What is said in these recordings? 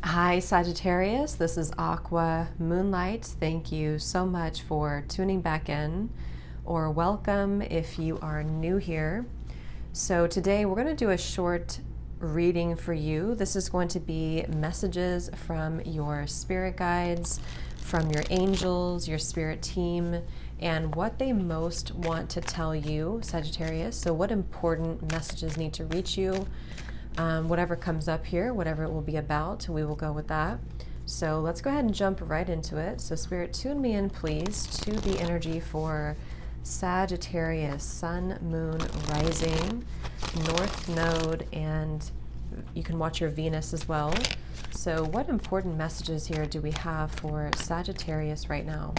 Hi, Sagittarius. This is Aqua Moonlight. Thank you so much for tuning back in, or welcome if you are new here. So, today we're going to do a short reading for you. This is going to be messages from your spirit guides, from your angels, your spirit team, and what they most want to tell you, Sagittarius. So, what important messages need to reach you. Whatever comes up here, whatever it will be about, we will go with that. So let's go ahead and jump right into it. So Spirit, tune me in, please, to the energy for Sagittarius, Sun, Moon, Rising, North Node, and you can watch your Venus as well. So what important messages here do we have for Sagittarius right now?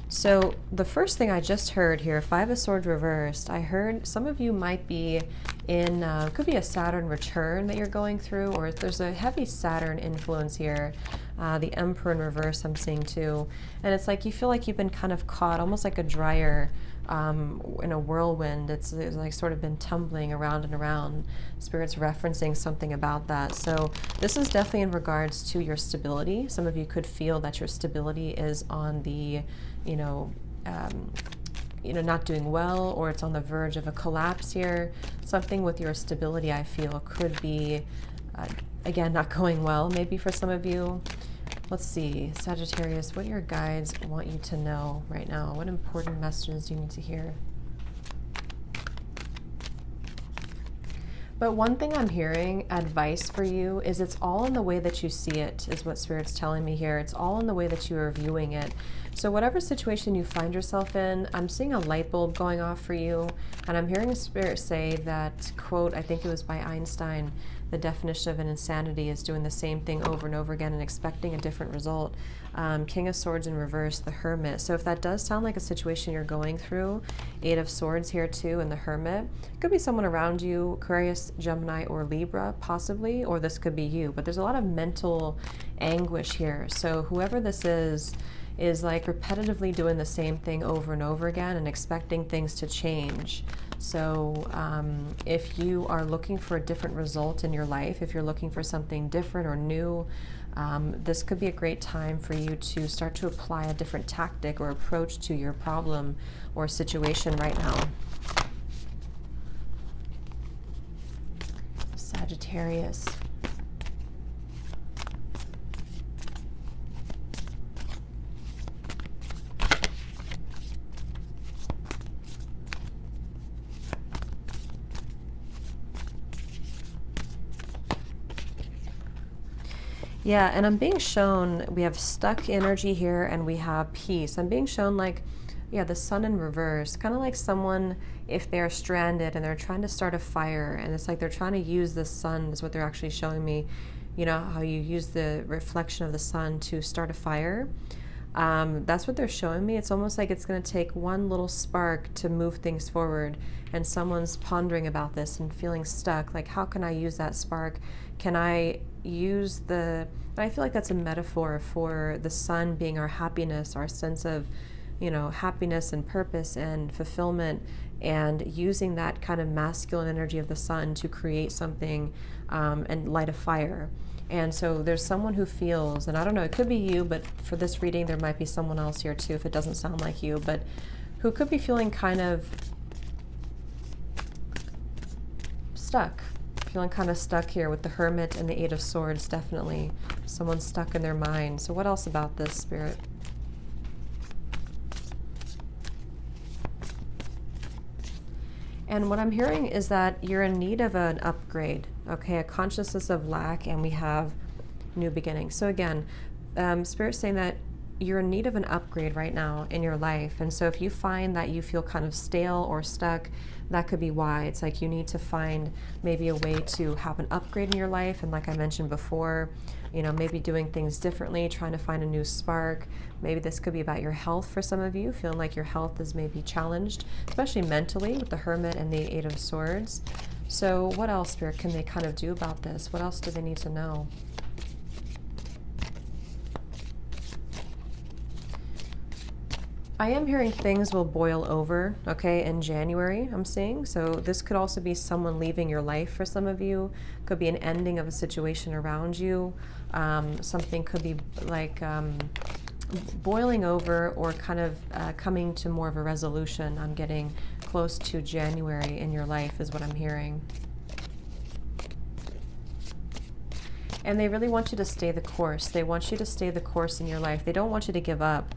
So the first thing I just heard here, Five of Swords reversed, I heard some of you might be in, could be a Saturn return that you're going through, or there's a heavy Saturn influence here. The Emperor in reverse I'm seeing too. And it's like you feel like you've been kind of caught, almost like a dryer in a whirlwind. It's like sort of been tumbling around and around. Spirit's referencing something about that. So this is definitely in regards to your stability. Some of you could feel that your stability is on the, not doing well, or it's on the verge of a collapse here. Something with your stability, I feel, could be, again, not going well, maybe for some of you. Let's see, Sagittarius, what your guides want you to know right now? What important messages do you need to hear? But one thing I'm hearing, advice for you, is it's all in the way that you see it, is what Spirit's telling me here. It's all in the way that you are viewing it. So whatever situation you find yourself in, I'm seeing a light bulb going off for you. And I'm hearing Spirit say that, quote, I think it was by Einstein, the definition of an insanity is doing the same thing over and over again and expecting a different result. King of Swords in reverse, the Hermit. So if that does sound like a situation you're going through, Eight of Swords here too, and the Hermit. It could be someone around you, Aquarius, Gemini, or Libra, possibly, or this could be you. But there's a lot of mental anguish here. So whoever this is like repetitively doing the same thing over and over again and expecting things to change. So if you are looking for a different result in your life, if you're looking for something different or new, this could be a great time for you to start to apply a different tactic or approach to your problem or situation right now. Sagittarius. Yeah, and I'm being shown we have stuck energy here and we have peace. I'm being shown like, yeah, the Sun in reverse, kind of like someone, if they're stranded and they're trying to start a fire, and it's like they're trying to use the sun, is what they're actually showing me. You know how you use the reflection of the sun to start a fire? That's what they're showing me. It's almost like it's going to take one little spark to move things forward, and someone's pondering about this and feeling stuck. Like, how can I use that spark? Can I use and I feel like that's a metaphor for the sun being our happiness, our sense of, happiness and purpose and fulfillment, and using that kind of masculine energy of the sun to create something and light a fire. And so there's someone who feels, and I don't know, it could be you, but for this reading, there might be someone else here too, if it doesn't sound like you, but who could be feeling kind of stuck, here with the Hermit and the Eight of Swords, definitely. Someone's stuck in their mind. So what else about this, Spirit? And what I'm hearing is that you're in need of an upgrade, okay? A consciousness of lack, and we have new beginnings. So again, Spirit's saying that you're in need of an upgrade right now in your life. And so if you find that you feel kind of stale or stuck, that could be why. It's like you need to find maybe a way to have an upgrade in your life. And like I mentioned before, maybe doing things differently, trying to find a new spark. Maybe this could be about your health for some of you, feeling like your health is maybe challenged, especially mentally with the Hermit and the Eight of Swords. So what else, Spirit, can they kind of do about this? What else do they need to know? I am hearing things will boil over, okay, in January, I'm seeing. So this could also be someone leaving your life for some of you. Could be an ending of a situation around you. Something could be like boiling over or kind of coming to more of a resolution. I'm getting close to January in your life is what I'm hearing. And they really want you to stay the course. They want you to stay the course in your life. They don't want you to give up.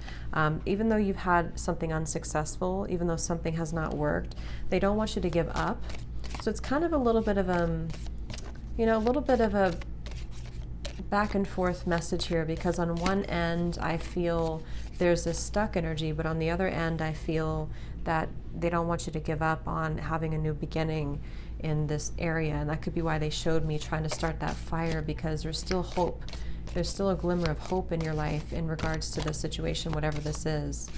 Even though you've had something unsuccessful, even though something has not worked, they don't want you to give up. So it's kind of a little bit of a back and forth message here, because on one end I feel there's this stuck energy, but on the other end I feel that they don't want you to give up on having a new beginning in this area. And that could be why they showed me trying to start that fire, because there's still hope. There's still a glimmer of hope in your life in regards to this situation, whatever this is.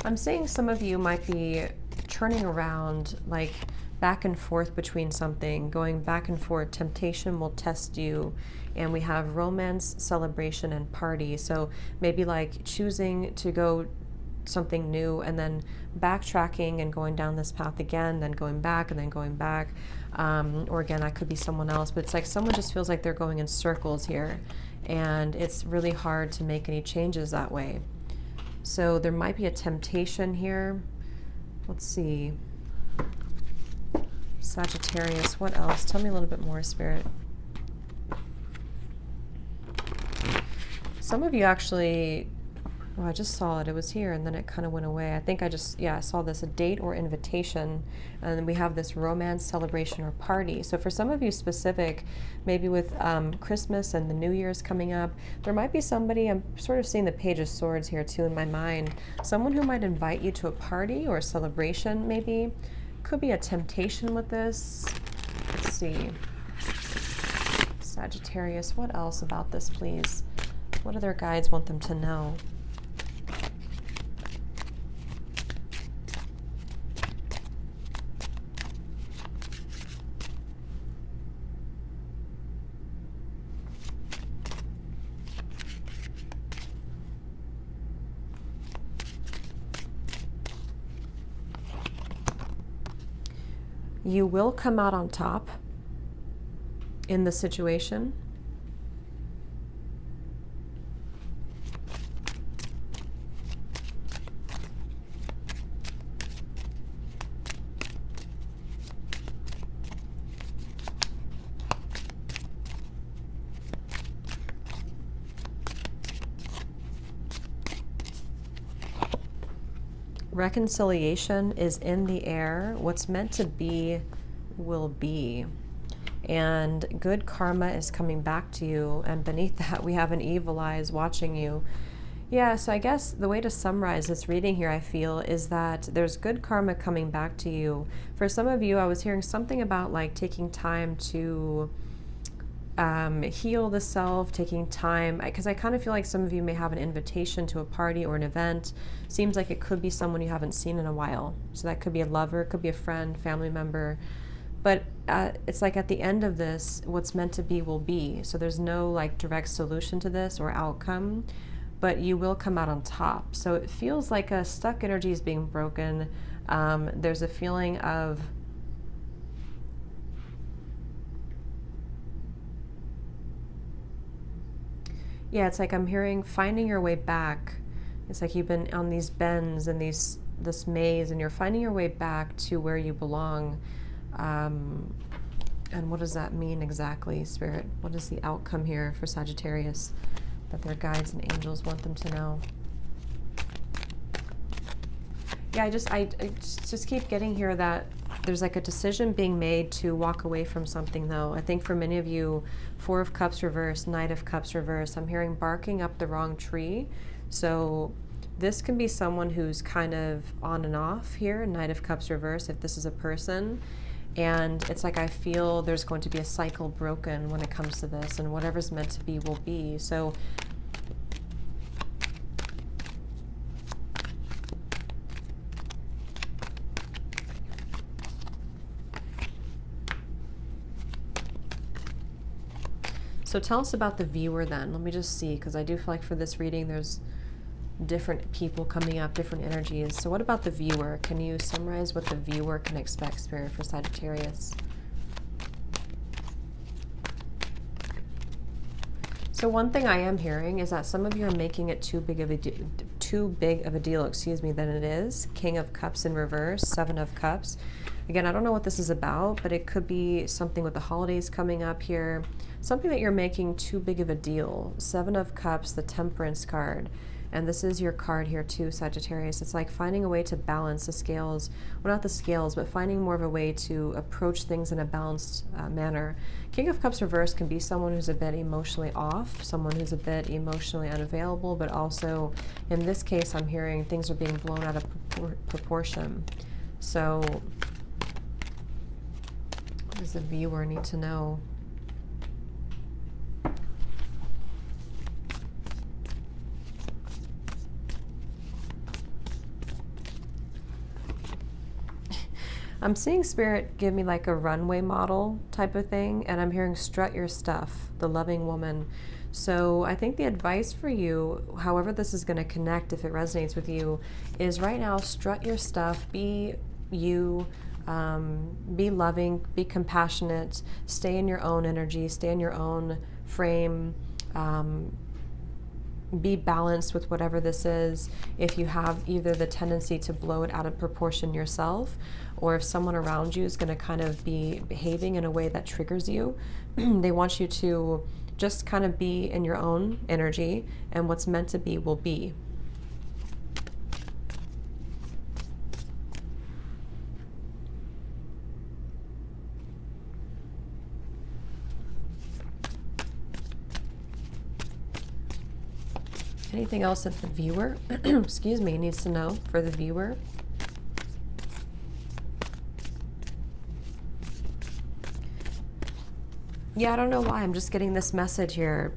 I'm saying some of you might be turning around, like back and forth between something, going back and forth. Temptation will test you. And we have romance, celebration, and party. So maybe like choosing to go something new and then backtracking and going down this path again, then going back and then going back. Or again, that could be someone else, but it's like someone just feels like they're going in circles here. And it's really hard to make any changes that way. So there might be a temptation here. Let's see. Sagittarius, what else? Tell me a little bit more, Spirit. Some of you actually, well, I just saw it. It was here and then it kind of went away. I think I saw this, a date or invitation. And then we have this romance, celebration, or party. So for some of you specific, maybe with Christmas and the New Year's coming up, there might be somebody, I'm sort of seeing the Page of Swords here too in my mind, someone who might invite you to a party or a celebration maybe. Could be a temptation with this. Let's see. Sagittarius, what else about this, please? What do their guides want them to know? You will come out on top in the situation. Reconciliation is in the air. What's meant to be will be. And good karma is coming back to you. And beneath that, we have an evil eye is watching you. Yeah, so I guess the way to summarize this reading here, I feel, is that there's good karma coming back to you. For some of you, I was hearing something about like taking time to heal the self, taking time, because I kind of feel like some of you may have an invitation to a party or an event. Seems like it could be someone you haven't seen in a while. So that could be a lover, it could be a friend, family member. But it's like at the end of this, what's meant to be will be. So there's no like direct solution to this or outcome, but you will come out on top. So it feels like a stuck energy is being broken. There's a feeling of yeah, it's like I'm hearing finding your way back. It's like you've been on these bends and this maze, and you're finding your way back to where you belong. And what does that mean exactly, Spirit? What is the outcome here for Sagittarius that their guides and angels want them to know? Yeah, I just keep getting here that there's like a decision being made to walk away from something, though. I think for many of you, Four of Cups reverse, Knight of Cups reverse, I'm hearing barking up the wrong tree. So this can be someone who's kind of on and off here, Knight of Cups reverse, if this is a person. And it's like I feel there's going to be a cycle broken when it comes to this, and whatever's meant to be will be. So So tell us about the viewer then. Let me just see, because I do feel like for this reading there's different people coming up, different energies. So what about the viewer? Can you summarize what the viewer can expect, Spirit, for Sagittarius? So one thing I am hearing is that some of you are making it too big of a deal, than it is. King of Cups in reverse, Seven of Cups. Again, I don't know what this is about, but it could be something with the holidays coming up here. Something that you're making too big of a deal. Seven of Cups, the Temperance card. And this is your card here too, Sagittarius. It's like finding a way to balance the scales. Well, not the scales, but finding more of a way to approach things in a balanced manner. King of Cups reverse can be someone who's a bit emotionally off, someone who's a bit emotionally unavailable, but also, in this case, I'm hearing things are being blown out of proportion. So, what does the viewer need to know? I'm seeing Spirit give me like a runway model type of thing, and I'm hearing strut your stuff, the loving woman. So I think the advice for you, however this is going to connect, if it resonates with you, is right now strut your stuff, be you, be loving, be compassionate, stay in your own energy, stay in your own frame, be balanced with whatever this is. If you have either the tendency to blow it out of proportion yourself, or if someone around you is going to kind of be behaving in a way that triggers you, they want you to just kind of be in your own energy, and what's meant to be will be. Anything else that the viewer, excuse me, needs to know for the viewer? Yeah, I don't know why. I'm just getting this message here.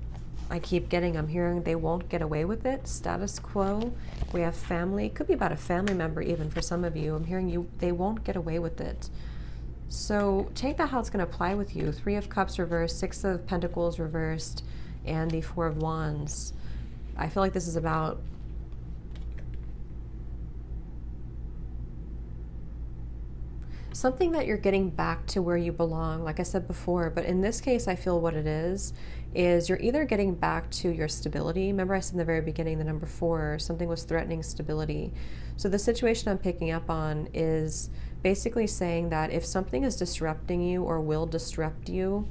I'm hearing they won't get away with it. Status quo. We have family. It could be about a family member even for some of you. I'm hearing they won't get away with it. So take that how it's going to apply with you. Three of Cups reversed, Six of Pentacles reversed, and the Four of Wands. I feel like this is about something that you're getting back to where you belong, like I said before. But in this case, I feel what it is you're either getting back to your stability. Remember I said in the very beginning, the number 4, something was threatening stability. So the situation I'm picking up on is basically saying that if something is disrupting you or will disrupt you,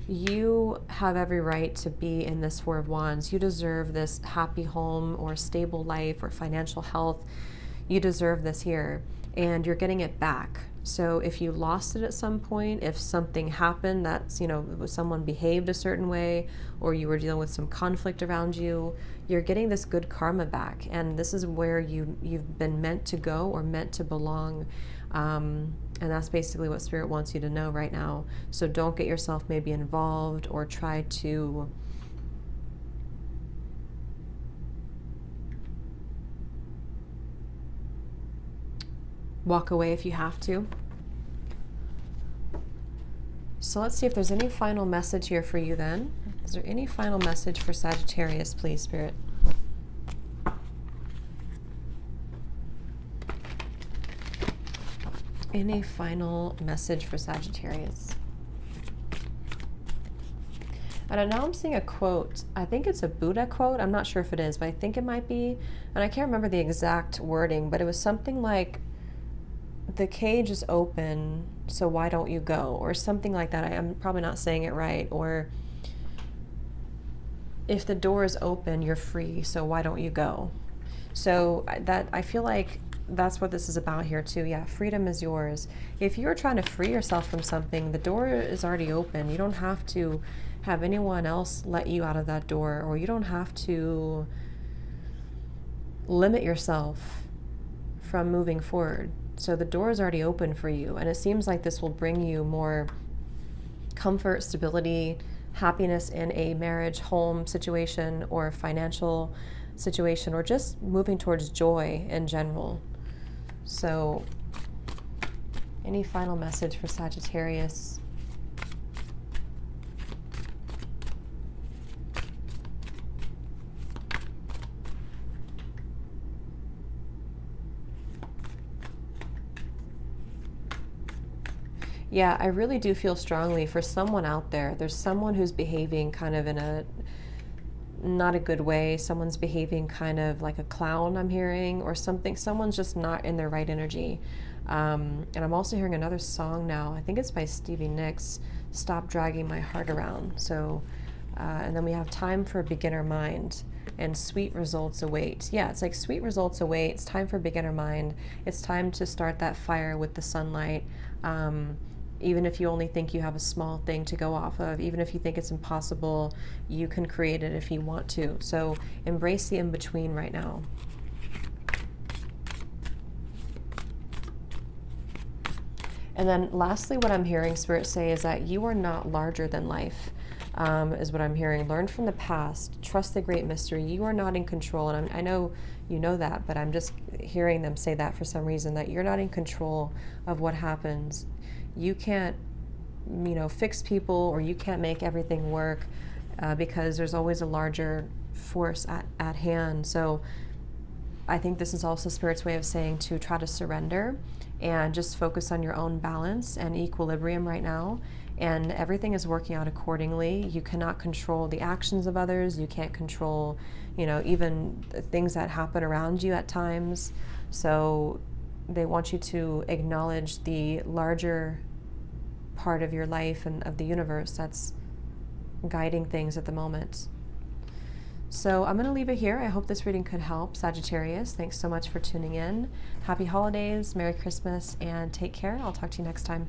you have every right to be in this Four of Wands. You deserve this happy home or stable life or financial health. You deserve this here, and you're getting it back. So if you lost it at some point, if something happened that's, someone behaved a certain way, or you were dealing with some conflict around you, you're getting this good karma back. And this is where you've been meant to go or meant to belong. And that's basically what Spirit wants you to know right now. So don't get yourself maybe involved or try to walk away if you have to. So let's see if there's any final message here for you then. Is there any final message for Sagittarius, please, Spirit? Any final message for Sagittarius? And now I'm seeing a quote. I think it's a Buddha quote. I'm not sure if it is, but I think it might be. And I can't remember the exact wording, but it was something like, the cage is open, so why don't you go? Or something like that. I'm probably not saying it right. Or if the door is open, you're free, so why don't you go? So that, I feel like that's what this is about here too. Yeah, freedom is yours. If you're trying to free yourself from something, the door is already open. You don't have to have anyone else let you out of that door, or you don't have to limit yourself from moving forward. So the door is already open for you, and it seems like this will bring you more comfort, stability, happiness in a marriage, home situation, or financial situation, or just moving towards joy in general. So any final message for Sagittarius? Yeah, I really do feel strongly for someone out there. There's someone who's behaving kind of in a not a good way. Someone's behaving kind of like a clown, I'm hearing, or something. Someone's just not in their right energy. And I'm also hearing another song now. I think it's by Stevie Nicks, Stop Dragging My Heart Around. So, and then we have Time for a Beginner Mind and Sweet Results Await. Yeah, it's like sweet results await. It's time for beginner mind. It's time to start that fire with the sunlight. Even if you only think you have a small thing to go off of, even if you think it's impossible, you can create it if you want to. So embrace the in-between right now. And then lastly, what I'm hearing Spirit say is that you are not larger than life, is what I'm hearing. Learn from the past. Trust the great mystery. You are not in control. And I know you know that, but I'm just hearing them say that for some reason, that you're not in control of what happens. You can't, fix people, or you can't make everything work, because there's always a larger force at hand. So I think this is also Spirit's way of saying to try to surrender and just focus on your own balance and equilibrium right now. And everything is working out accordingly. You cannot control the actions of others. You can't control, even things that happen around you at times. So they want you to acknowledge the larger part of your life and of the universe that's guiding things at the moment. So I'm going to leave it here. I hope this reading could help, Sagittarius. Thanks so much for tuning in. Happy holidays, Merry Christmas, and take care. I'll talk to you next time.